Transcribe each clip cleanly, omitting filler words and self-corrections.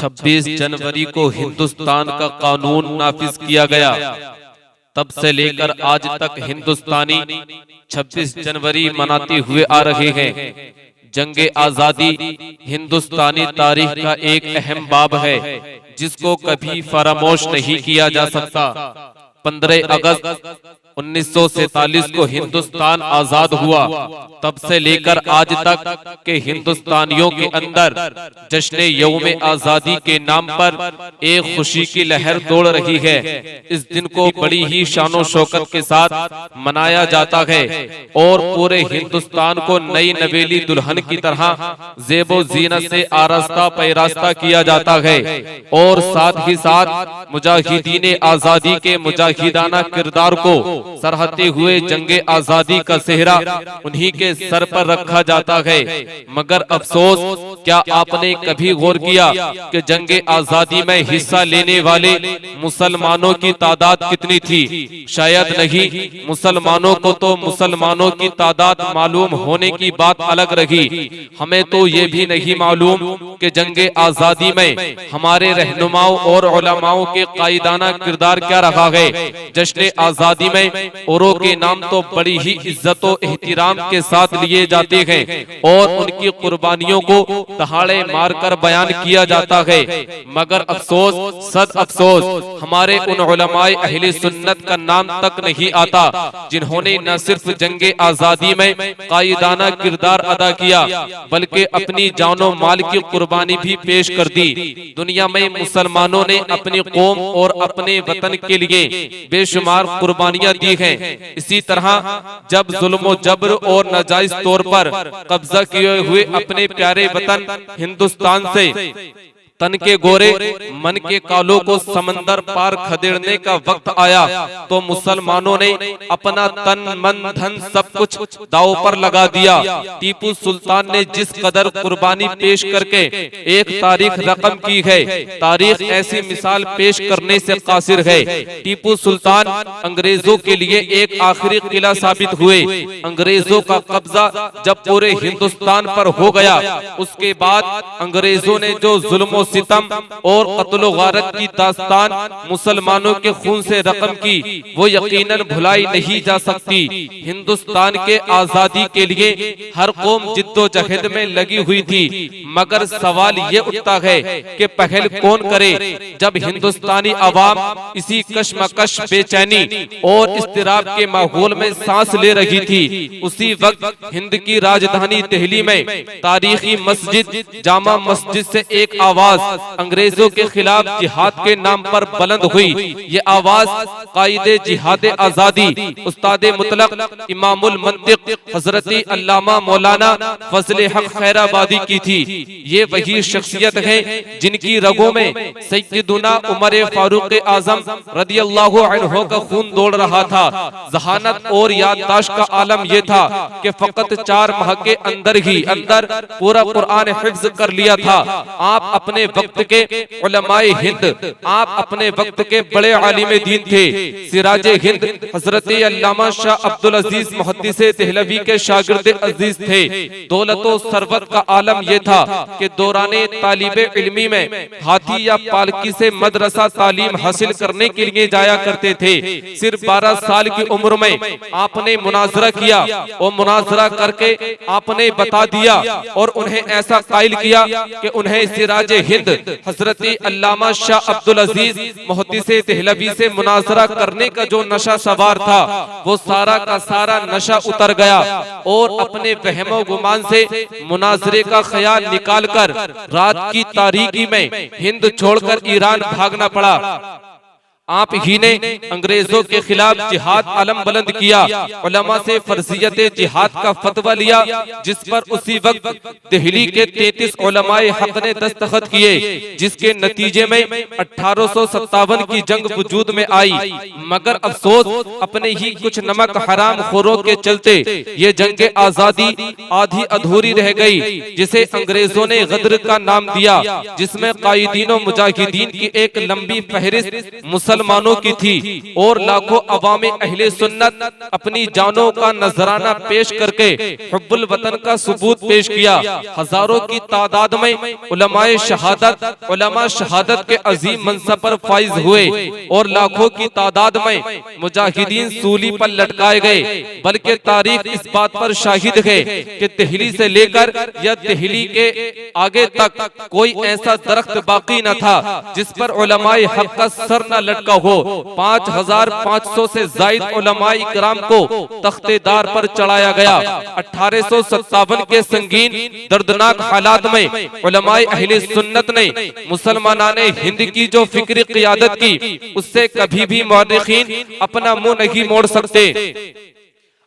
26 जनवरी को हिंदुस्तान का कानून नाफिज किया गया। तब से लेकर आज तक हिंदुस्तानी 26 जनवरी मनाते हुए आ रहे हैं। जंगे आजादी हिंदुस्तानी तारीख का एक अहम बाब है जिसको कभी फरामोश नहीं किया जा सकता। 15 अगस्त 1947 को हिंदुस्तान आजाद हुआ। तब से लेकर आज तक के हिंदुस्तानियों के अंदर जश्न यौम आजादी के नाम पर एक खुशी की लहर दौड़ रही है। इस दिन को बड़ी ही शानो शौकत के साथ मनाया जाता है और पूरे हिंदुस्तान को नई नवेली दुल्हन की तरह ज़ेबो ज़ीनत से आरास्ता पैरास्ता किया जाता है और साथ ही साथ मुजाहिदीन आजादी के मुजाहिदाना किरदार को सरहते हुए जंगे आजादी का सेहरा उन्हीं के सर पर रखा जाता है। मगर अफसोस, क्या आपने कभी गौर किया कि जंगे आजादी में हिस्सा लेने वाले मुसलमानों की तादाद कितनी थी? शायद नहीं। मुसलमानों को तो मुसलमानों की तादाद मालूम होने की बात अलग रही, हमें तो ये भी नहीं मालूम कि जंगे आजादी में हमारे रहनुमाओं और उलमाओं के कायदाना किरदार क्या रहा है। जश्न आजादी में औरों के नाम तो बड़ी ही इज्जत और एहतराम के साथ लिए जाते हैं और उनकी कुर्बानियों को दहाड़े मारकर बयान किया जाता है। मगर अफसोस, सद अफसोस, हमारे उन उलमाए अहले सुन्नत का नाम तक नहीं आता जिन्होंने न सिर्फ जंगे आजादी में कायदाना किरदार अदा किया बल्कि अपनी जानो माल की कुर्बानी भी पेश कर दी। दुनिया में मुसलमानों ने अपनी कौम और अपने वतन के लिए बेशुमार कुर्बानियां दी हैं। इसी तरह जब जुल्म जबर और नाजायज तौर पर कब्जा किए हुए अपने प्यारे वतन हिंदुस्तान से तन के गोरे मन के कालों को समंदर पार खदेड़ने का वक्त आया तो मुसलमानों ने अपना तन मन धन सब कुछ दांव पर लगा दिया। टीपू सुल्तान ने जिस कदर कुर्बानी पेश करके एक तारीख रकम की है, तारीख ऐसी मिसाल पेश करने से कासिर है। टीपू सुल्तान अंग्रेजों के लिए एक आखिरी किला साबित हुए। अंग्रेजों का कब्जा जब पूरे हिंदुस्तान पर हो गया, उसके बाद अंग्रेजों ने जो जुल्म सितम और कत्ल गारत की दास्तान मुसलमानों के खून से रकम की, वो यकीनन भुलाई नहीं जा सकती। हिंदुस्तान के आजादी के लिए हर कौम जिद्दोजहद में लगी हुई थी, मगर सवाल ये उठता है कि पहल कौन करे। जब हिंदुस्तानी अवाम इसी कशमकश, बेचैनी और इस्तिराब के माहौल में सांस ले रही थी, उसी वक्त हिंद की राजधानी दिल्ली में तारीखी मस्जिद जामा मस्जिद से एक आवाज अंग्रेजों के खिलाफ जिहाद के नाम पर बुलंद हुई। ये आवाज कायदे जिहाद आजादी उस्ताद मुतलक इमामुल मंतिक हजरती अल्लामा मौलाना फजले हक खैराबादी की थी। ये वही शख्सियत है जिनकी रगों में सैयदुना उमर फारूक आजम रदियल्लाहु अन्हु का खून दौड़ रहा था। जहानत और याददाश्त का आलम यह था कि फकत 4 माह के अंदर ही पूरा कुरान हिफ्ज कर लिया था। आप अपने वक्त के उलमाए हिंद, आप अपने वक्त के बड़े आलिम दीन थे। सिराजे हिंद हजरत अल्लामा शाह अब्दुल अजीज मुहद्दिसे देहलवी के शागिर्द अजीज थे। दौलतो सरवत का आलम यह था कि दौराने तालिबे इल्मी में हाथी या पालकी से मदरसा तालीम हासिल करने के लिए जाया करते थे। सिर्फ 12 साल की उम्र में आपने मुनाजरा किया और मुनाजरा करके आपने बता दिया और उन्हें ऐसा कायल किया कि उन्हें सिराजे हिंद हजरत अल्लामा शाह अब्दुल अजीज मुहद्दिसे देहलवी से मुनाजरा करने का जो नशा सवार था, वो सारा का सारा नशा उतर गया और अपने वहमो गुमान से मुनाजरे का ख्याल निकालकर रात की तारीकी में हिंद छोड़कर ईरान भागना पड़ा। आप ही ने अंग्रेजों के खिलाफ जिहाद अलम बुलंद किया, उलमा से फर्जियत जिहाद का फतवा लिया, जिस पर उसी वक्त दिल्ली के 33 उलमाए हक ने दस्तखत किए, जिसके नतीजे में 1857 की जंग वजूद में आई। मगर अफसोस, अपने ही कुछ नमक हराम खोरों के चलते ये जंग आजादी आधी अधूरी रह गई, जिसे अंग्रेजों ने गद्र का नाम दिया, जिसमें कायदीन और मुजाहिदीन की एक लंबी फहरिस्त मुसलमानों की थी और लाखों अवाम अहले सुन्नत अपनी जानों का नजराना पेश करके हुब्बुल वतन का सबूत पेश किया। हजारों की तादाद में उलमाए शहादत के अजीम मनसब पर फाइज हुए और लाखों की तादाद में मुजाहिदीन सूली पर लटकाए गए। बल्कि तारीख इस बात पर शाहिद है कि दिल्ली से लेकर या दिल्ली के आगे तक कोई ऐसा दरख्त बाकी न था जिस पर उलमाए हक का सर न लटका हो। 5500 से जायद उलमाए इकराम को तख्तेदार पर चढ़ाया गया। 1857 के संगीन दर्दनाक हालात में उलमाए अहले सुन्नत ने मुसलमानाने हिंद की जो फिक्री क़ियादत की, उससे कभी भी मुअर्रिखीन अपना मुंह नहीं मोड़ सकते।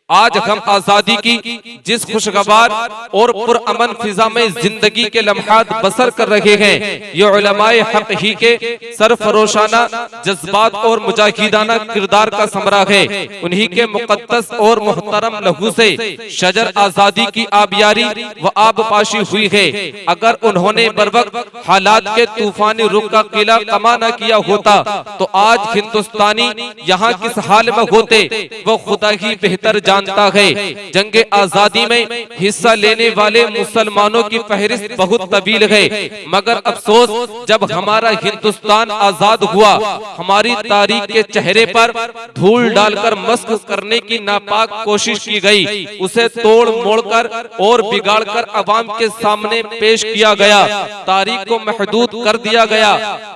आज हम आजादी की जिस खुशगवार और पुरअमन फिजा में जिंदगी के लम्हात बसर कर रहे हैं, ये उलमाए हक ही के सरफरोशाना जज्बात और मुजाहिदाना किरदार का समरा है। उन्हीं के मुकद्दस और मोहतरम लहू से शजर आजादी की आबियारी व आबपाशी हुई है। अगर उन्होंने बरवक्त हालात के तूफानी रुख का किला कमा न किया होता तो आज हिंदुस्तानी यहाँ किस हाल में होते वो खुदा ही बेहतर जानता है। जंग आजादी में हिस्सा लेने वाले मुसलमानों की फहरिस्त बहुत तवील है, मगर अफसोस जब हमारा हिंदुस्तान आजाद हुआ, हमारी तारीख के चेहरे पर धूल डालकर मस्क करने की नापाक कोशिश की गई। उसे तोड़ मोड़कर और बिगाड़कर अवाम के सामने पेश किया गया, तारीख को महदूद कर दिया गया।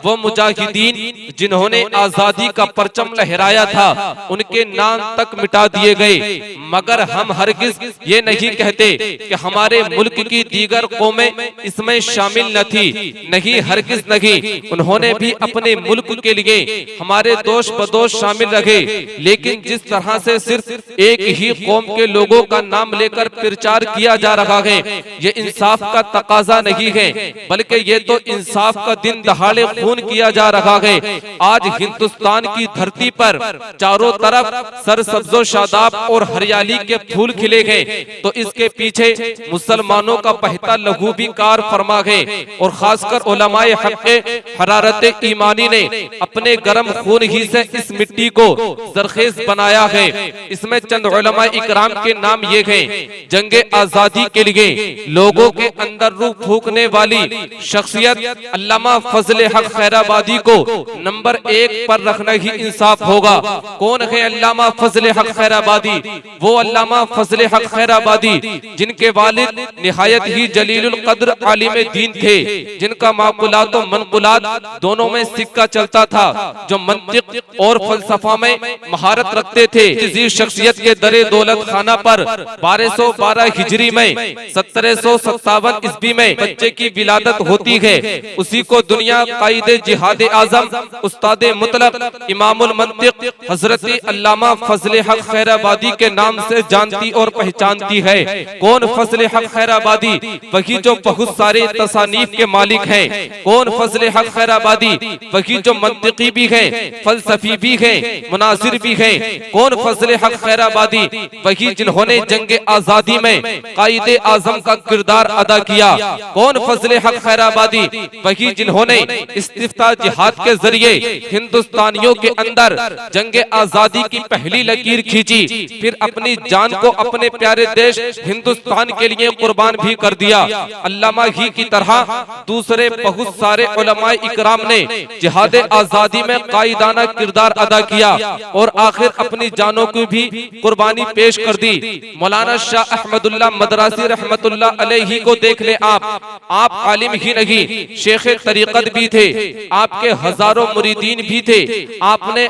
वो मुजाहिदीन जिन्होंने आजादी का परचम लहराया था, उनके नाम तक मिटा दिए गए। मगर हम हरगिज ये नहीं कहते कि हमारे मुल्क की दीगर कौमें इसमें शामिल न थी, नहीं, हरगिज नहीं। उन्होंने भी अपने मुल्क के लिए हमारे दोष बदोष शामिल रखे, लेकिन जिस तरह से सिर्फ एक ही कौम के लोगों का नाम लेकर प्रचार किया जा रहा है, ये इंसाफ का तकाजा नहीं है, बल्कि ये तो इंसाफ का दिन दहाड़े खून किया जा रहा है। आज हिंदुस्तान की धरती पर चारों तरफ सरसब्जो शादाब और हरियाली के फूल खिले गए, तो इसके पीछे मुसलमानों का बहता लहू भी कार फरमा है। और खासकर उलमाए हक के हरारत ईमानी ने अपने गर्म खून ही से इस मिट्टी को जरखेज बनाया है। इसमें चंद उलमाए इकराम के नाम ये हैं। जंगे आजादी के लिए लोगों के अंदर रूह फूंकने वाली शख्सियत अल्लामा फजले हक खैराबादी को नंबर 1 पर रखना ही इंसाफ होगा। कौन है अल्लामा फजले हक खैराबादी? वो अल्लामा फजले हक खैराबादी जिनके वालिद निहायत ही जलीलुल कद्र आलिम दीन थे, जिनका माकुलात और मनकुलात दोनों में सिक्का चलता था, जो मंतिक और फलसफा में महारत रखते थे। इसी शख्सियत के दरे दौलत खाना पर 1212 हिजरी में 1757 ईस्वी में बच्चे की विलादत होती है। उसी को दुनिया कायदे जिहाद आजम उस्ताद मुतलक इमामुल मंतिक हजरत अल्लामा फजले हक खैराबादी के नाम से जानती और पहचानती है। कौन फजले हक खैराबादी? वही जो बहुत सारे तसानीफ के मालिक हैं। कौन फजले हक खैराबादी? वही जो मंतिकी भी है, फलसफी भी है, मुनासिर भी है। कौन फजले हक खैराबादी? वही जिन्होंने जंग आजादी में कायदे आजम का किरदार अदा किया। कौन फजले हक खैराबादी? वही जिन्होंने इस्तिफ्ता जिहाद के जरिए हिंदुस्तानियों के अंदर जंग आजादी की पहली लकीर खींची, फिर अपनी जान को अपने प्यारे देश हिंदुस्तान के लिए कुर्बान भी कर दिया। अल्लामा ही की तरह दूसरे बहुत सारे उलमाए इकराम ने जिहाद आजादी में कायदाना किरदार अदा किया और आखिर अपनी जानों की भी कुर्बानी पेश कर दी। मौलाना शाह अहमदुल्लाह मदरासी रहमतुल्लाह अलैहि को देख ले आप आलिम ही नहीं, शेख तरीकत भी थे, आपके हजारों मुरीदीन भी थे। आपने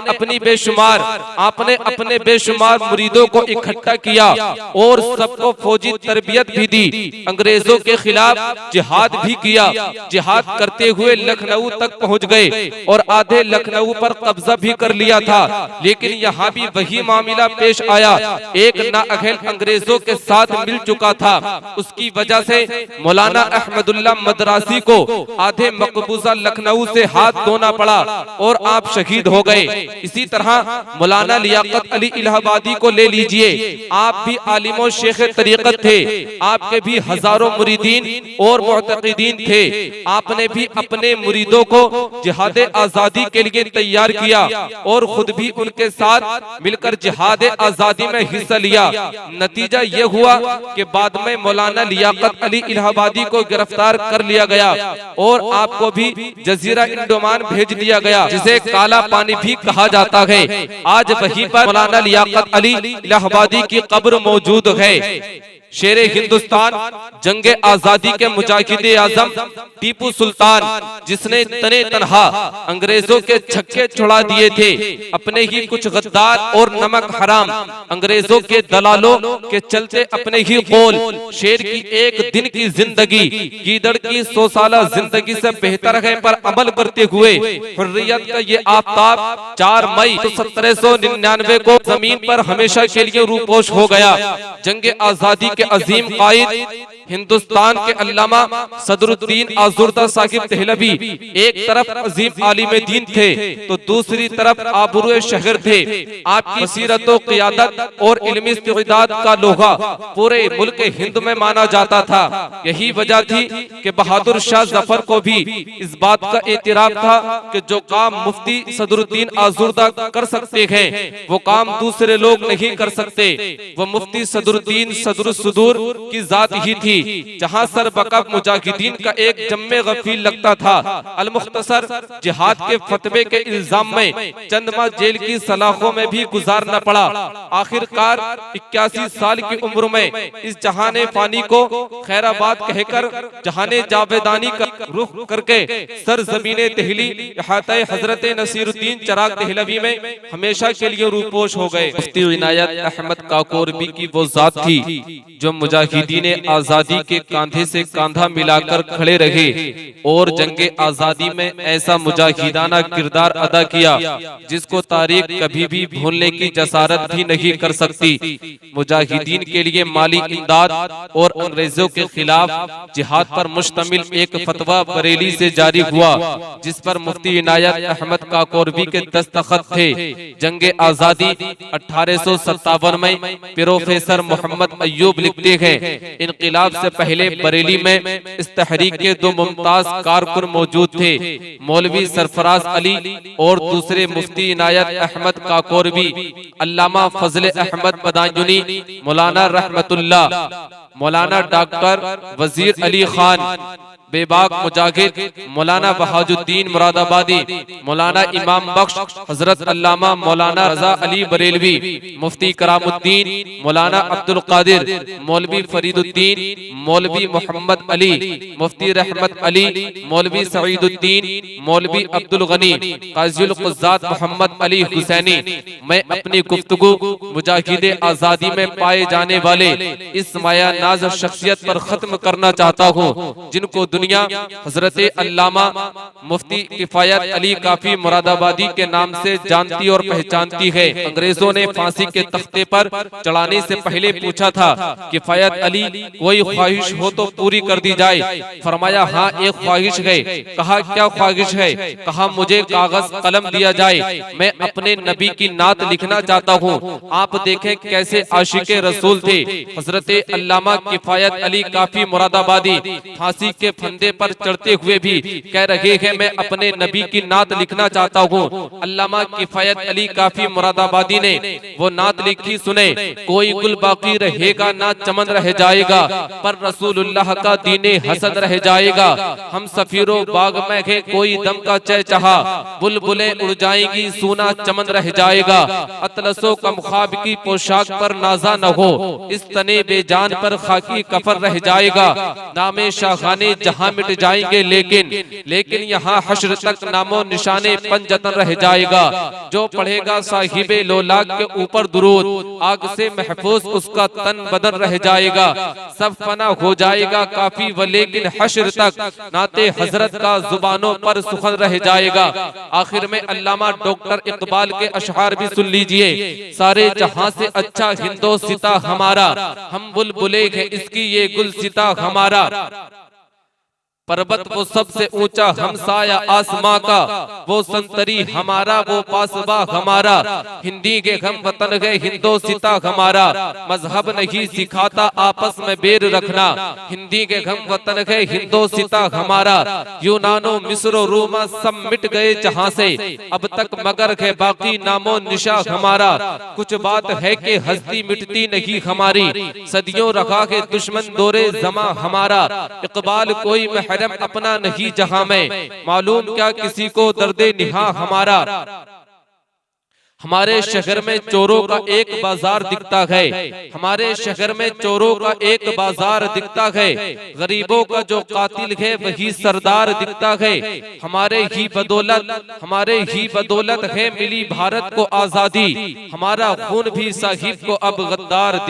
अपने बेशुमार मुरीदों को इकट्ठा किया और सबको फौजी तरबियत भी दी। अंग्रेजों के खिलाफ जिहाद भी किया। जिहाद करते हुए लखनऊ तक पहुंच गए और आधे लखनऊ पर कब्जा भी कर लिया था। लेकिन यहाँ भी वही मामला पेश आया, एक नाअहल अंग्रेजों के साथ मिल चुका था। उसकी वजह से मौलाना अहमदुल्लाह मदरासी को आधे मकबूजा लखनऊ से हाथ धोना पड़ा और आप शहीद हो गए। इसी तरह मौलाना लियाकत अली इलाहाबादी को ले लीजिए। लीजिए, आप भी आलिमो शेख तरीक़त थे, आपके भी हजारों मुरीदीन और मुअतक़ीदीन थे। आपने भी अपने मुरीदों को जिहाद आजादी के लिए तैयार किया और खुद भी उनके साथ मिलकर जिहाद आजादी में हिस्सा लिया। नतीजा ये हुआ कि बाद में मौलाना लियाकत अली इलाहाबादी को गिरफ्तार कर लिया गया और आपको भी जजीरा इंडोमान भेज दिया गया, जिसे काला पानी भी कहा जाता है। आज वहीं पर मौलाना लियाकत अली इलाहाबादी की कब्र मौजूद है। शेरे हिंदुस्तान, जंगे आजादी के मुजाहिदे आजम टीपू सुल्तान, जिसने तने तनहा अंग्रेजों के छक्के छुड़ा दिए थे, अपने ही कुछ गद्दार और नमक हराम अंग्रेजों के दलालों के चलते अपने ही कौल शेर की एक दिन की जिंदगी गीदड़ की 100 साला जिंदगी से बेहतर है पर अमल करते हुए हुर्रियत का ये आफ्ताब 4 मई 1799 को जमीन पर हमेशा के लिए रूपोश हो गया। जंगे आजादी के अजीम कायद हिंदुस्तान के अल्लामा सदरुद्दीन आजुर्दा साहिब देहलवी एक तरफ अजीम आलिम दीन थे तो दूसरी तरफ आबरू शहर थे। आपकी बसीरत व क़ियादत और इल्मी इस्तिदाद का लोहा पूरे मुल्क हिंद में माना जाता था। यही वजह थी कि बहादुर शाह जफर को भी इस बात का एतराफ था कि जो काम मुफ्ती सदरुद्दीन आजुर्दा कर सकते हैं वो काम दूसरे लोग नहीं कर सकते। वो मुफ्ती सदरुद्दीन सदरुस्सुदूर की जात ही थी, जहां सर बकब मुजाहिदीन का एक जम्मे गफील लगता था। अल मुख्तसर जिहाद के फतवे के इल्जाम में चंद माह जेल की सलाखों में भी गुजारना पड़ा। आखिरकार 81 साल की उम्र में इस जहाने फानी को खैराबाद कहकर जहाने जावेदानी का रुख करके सर जमीने देहली इहाते हजरत नसीरुद्दीन चिराग देहलवी में हमेशा के लिए रूपोश हो गए। मुफ्ती इनायत अहमद काकोरबी की वो जात थी जो मुजाहिदीन आजादी के कांधे से कांधा मिलाकर खड़े रहे और जंगे आजादी में ऐसा मुजाहिदाना किरदार अदा किया जिसको तारीख कभी भी भूलने की जसारत भी नहीं कर सकती। मुजाहिदीन के लिए माली इमदाद और अंग्रेजों के खिलाफ जिहाद पर मुश्तमिल एक फतवा बरेली से जारी हुआ, जिस पर मुफ्ती इनायत अहमद काकोरबी के दस्तखत थे। जंगे आजादी 1857 में प्रोफेसर मोहम्मद अय्यूब लिखते हैं, इनकलाब से पहले बरेली में इस तहरीक के 2 मुमताज कारकुन मौजूद थे, मौलवी सरफराज अली और दूसरे मुफ्ती इनायत अहमद काकोरबी, अल्लामा फजल अहमद बदायूनी, मौलाना रहमतुल्लाह, मौलाना डॉक्टर वजीर अली खान बेबाक मुजाहिद, मौलाना बहाजुद्दीन मुरादाबादी, मौलाना इमाम बख्श, हजरत अल्लामा मौलाना रजा अली बरेलवी, मुफ्ती करामुद्दीन, मौलाना अब्दुल कादिर, मौलवी फरीदुद्दीन, मौलवी मोहम्मद अली, मुफ्ती रहमत अली, मौलवी सईदुद्दीन, मौलवी अब्दुल गनी, काज़ीउल क़ुज़्ज़ात मोहम्मद अली हुसैनी। मैं अपनी गुफ्तगू मुजाहिदे आजादी में पाए जाने वाले इस माया नाज शख्सियत पर खत्म करना चाहता हूँ, जिनको दुनिया हजरत अल्लामा मुफ्ती किफायत अली काफी मुरादाबादी के नाम से जानती और पहचानती है। अंग्रेजों ने फांसी के तख्ते पर चढ़ाने से पहले पूछा था, किफायत अली कोई ख्वाहिश हो तो पूरी कर दी जाए। फरमाया हाँ एक ख्वाहिश है। कहा क्या ख्वाहिश है? कहा मुझे कागज कलम दिया जाए, मैं अपने नबी की नात लिखना चाहता हूँ। आप देखें कैसे आशिके रसूल थे। हजरत अल्लामा किफायत अली काफी मुरादाबादी फांसी के फंदे पर चढ़ते हुए भी कह रहे हैं मैं अपने नबी की नात लिखना चाहता हूँ। अल्लामा किफायत अली काफी मुरादाबादी ने वो नात लिखी, सुने। कोई गुल बाकी रहेगा ना चमन रह जाएगा, पर रसूलुल्लाह का दीने हसन रह जाएगा। हम सफीरो बाग में है कोई दम का चहचहा, बुलबुलें उड़ जाएंगी सूना चमन रह जाएगा। अतलसो कम ख्वाब की पोशाक पर नाजा न हो, इस तने बेजान पर खाकी कफर रह जाएगा। नामे शाखाने जहां मिट जाएंगे लेकिन यहाँ हश्र तक नामो निशाने पंजतन रह जाएगा। जो पढ़ेगा साहिबे लोलाक के ऊपर दुरूद, आग से महफूज उसका तन बदन रह जाएगा। सब फना हो जाएगा काफी व लेकिन हश्र तक नाते हजरत का जुबानों पर सुखन रह जाएगा। आखिर में अल्लामा डॉक्टर इकबाल के अशआर भी सुन लीजिए। सारे जहां से अच्छा हिंदो सिता हमारा, हम बुलबुले हैं इसकी ये गुल सिता हमारा। पर्वत वो सबसे ऊंचा हमसाया आसमां का, वो संतरी हमारा वो पासबा हमारा, हिंदी के हम वतन है हिंदो सिता हमारा, मजहब नहीं सिखाता आपस में बैर रखना, हिंदी के हम वतन है हिंदो सिता हमारा, यूनानो मिस्रो रोमा सब मिट गए जहां से, अब तक मगर है बाकी नामो निशा हमारा, कुछ बात है कि हस्ती मिटती नहीं हमारी, सदियों रखा है दुश्मन दौरे जमा हमारा, इकबाल कोई महरम अपना नहीं जहां में, मालूम क्या किसी को दर्दे निहा हमारा। हमारे शहर में चोरों का एक बाजार दिखता है, हमारे शहर में चोरों का एक बाजार दिखता है, गरीबों का जो कातिल है वही सरदार दिखता है, हमारे ही बदौलत है मिली भारत को आजादी, हमारा खून भी साहिब को अब गद्दार